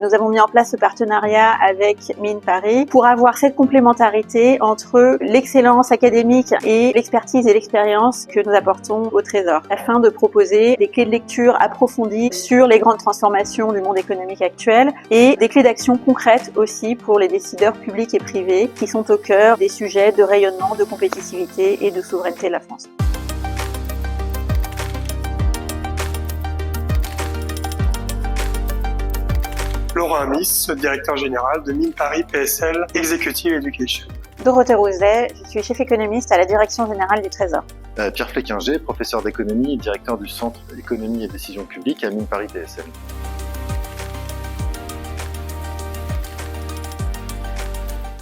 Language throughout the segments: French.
Nous avons mis en place ce partenariat avec Mines Paris pour avoir cette complémentarité entre l'excellence académique et l'expertise et l'expérience que nous apportons au Trésor, afin de proposer des clés de lecture approfondies sur les grandes transformations du monde économique actuel et des clés d'action concrètes aussi pour les décideurs publics et privés qui sont au cœur des sujets de rayonnement, de compétitivité et de souveraineté de la France. Laurent Amis, directeur général de Mines Paris PSL Executive Education. Dorothée Rouzet, je suis chef économiste à la Direction générale du Trésor. Pierre Fléquinger, professeur d'économie et directeur du Centre Économie et Décision Publique à Mines Paris PSL.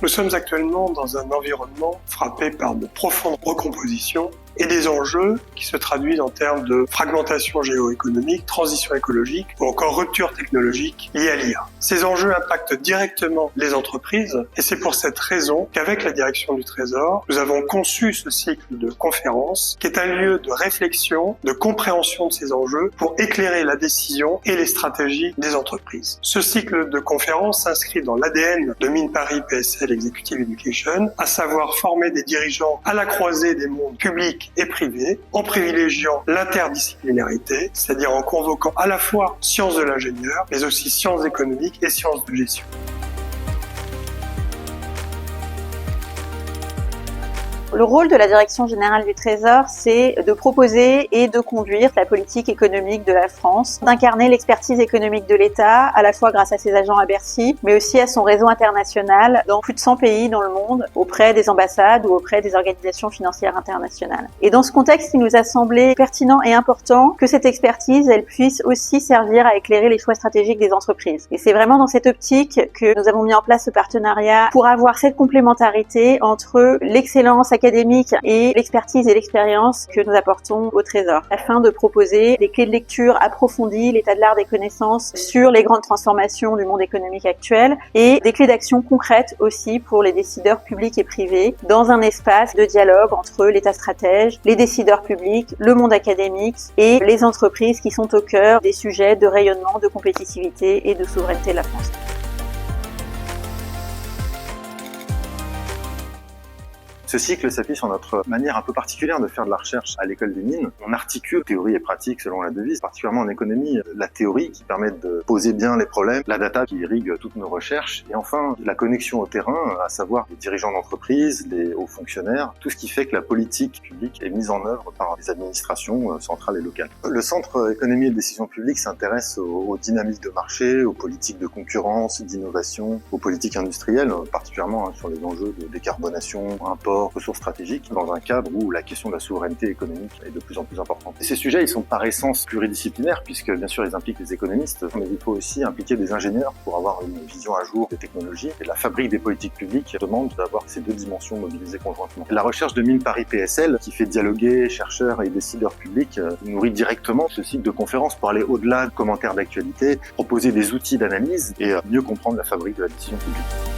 Nous sommes actuellement dans un environnement frappé par de profondes recompositions et des enjeux qui se traduisent en termes de fragmentation géoéconomique, transition écologique ou encore rupture technologique liée à l'IA. Ces enjeux impactent directement les entreprises et c'est pour cette raison qu'avec la direction du Trésor, nous avons conçu ce cycle de conférences qui est un lieu de réflexion, de compréhension de ces enjeux pour éclairer la décision et les stratégies des entreprises. Ce cycle de conférences s'inscrit dans l'ADN de Mines Paris PSL Executive Education, à savoir former des dirigeants à la croisée des mondes publics et privé, en privilégiant l'interdisciplinarité, c'est-à-dire en convoquant à la fois sciences de l'ingénieur, mais aussi sciences économiques et sciences de gestion. Le rôle de la Direction générale du Trésor, c'est de proposer et de conduire la politique économique de la France, d'incarner l'expertise économique de l'État, à la fois grâce à ses agents à Bercy, mais aussi à son réseau international dans plus de 100 pays dans le monde, auprès des ambassades ou auprès des organisations financières internationales. Et dans ce contexte, il nous a semblé pertinent et important que cette expertise, elle puisse aussi servir à éclairer les choix stratégiques des entreprises. Et c'est vraiment dans cette optique que nous avons mis en place ce partenariat pour avoir cette complémentarité entre l'excellence académique et l'expertise et l'expérience que nous apportons au Trésor, afin de proposer des clés de lecture approfondies, l'état de l'art des connaissances sur les grandes transformations du monde économique actuel et des clés d'action concrètes aussi pour les décideurs publics et privés dans un espace de dialogue entre l'État stratège, les décideurs publics, le monde académique et les entreprises qui sont au cœur des sujets de rayonnement, de compétitivité et de souveraineté de la France. Ce cycle s'appuie sur notre manière un peu particulière de faire de la recherche à l'école des mines. On articule théorie et pratique selon la devise, particulièrement en économie, la théorie qui permet de poser bien les problèmes, la data qui irrigue toutes nos recherches, et enfin la connexion au terrain, à savoir les dirigeants d'entreprise, les hauts fonctionnaires, tout ce qui fait que la politique publique est mise en œuvre par les administrations centrales et locales. Le Centre Économie et Décision Publique s'intéresse aux dynamiques de marché, aux politiques de concurrence, d'innovation, aux politiques industrielles, particulièrement sur les enjeux de décarbonation, import, ressources stratégiques, dans un cadre où la question de la souveraineté économique est de plus en plus importante. Et ces sujets, ils sont par essence pluridisciplinaires, puisque bien sûr ils impliquent les économistes, mais il faut aussi impliquer des ingénieurs pour avoir une vision à jour des technologies. Et la fabrique des politiques publiques demande d'avoir ces deux dimensions mobilisées conjointement. La recherche de Mines Paris PSL, qui fait dialoguer chercheurs et décideurs publics, nourrit directement ce cycle de conférences pour aller au-delà de commentaires d'actualité, proposer des outils d'analyse et mieux comprendre la fabrique de la décision publique.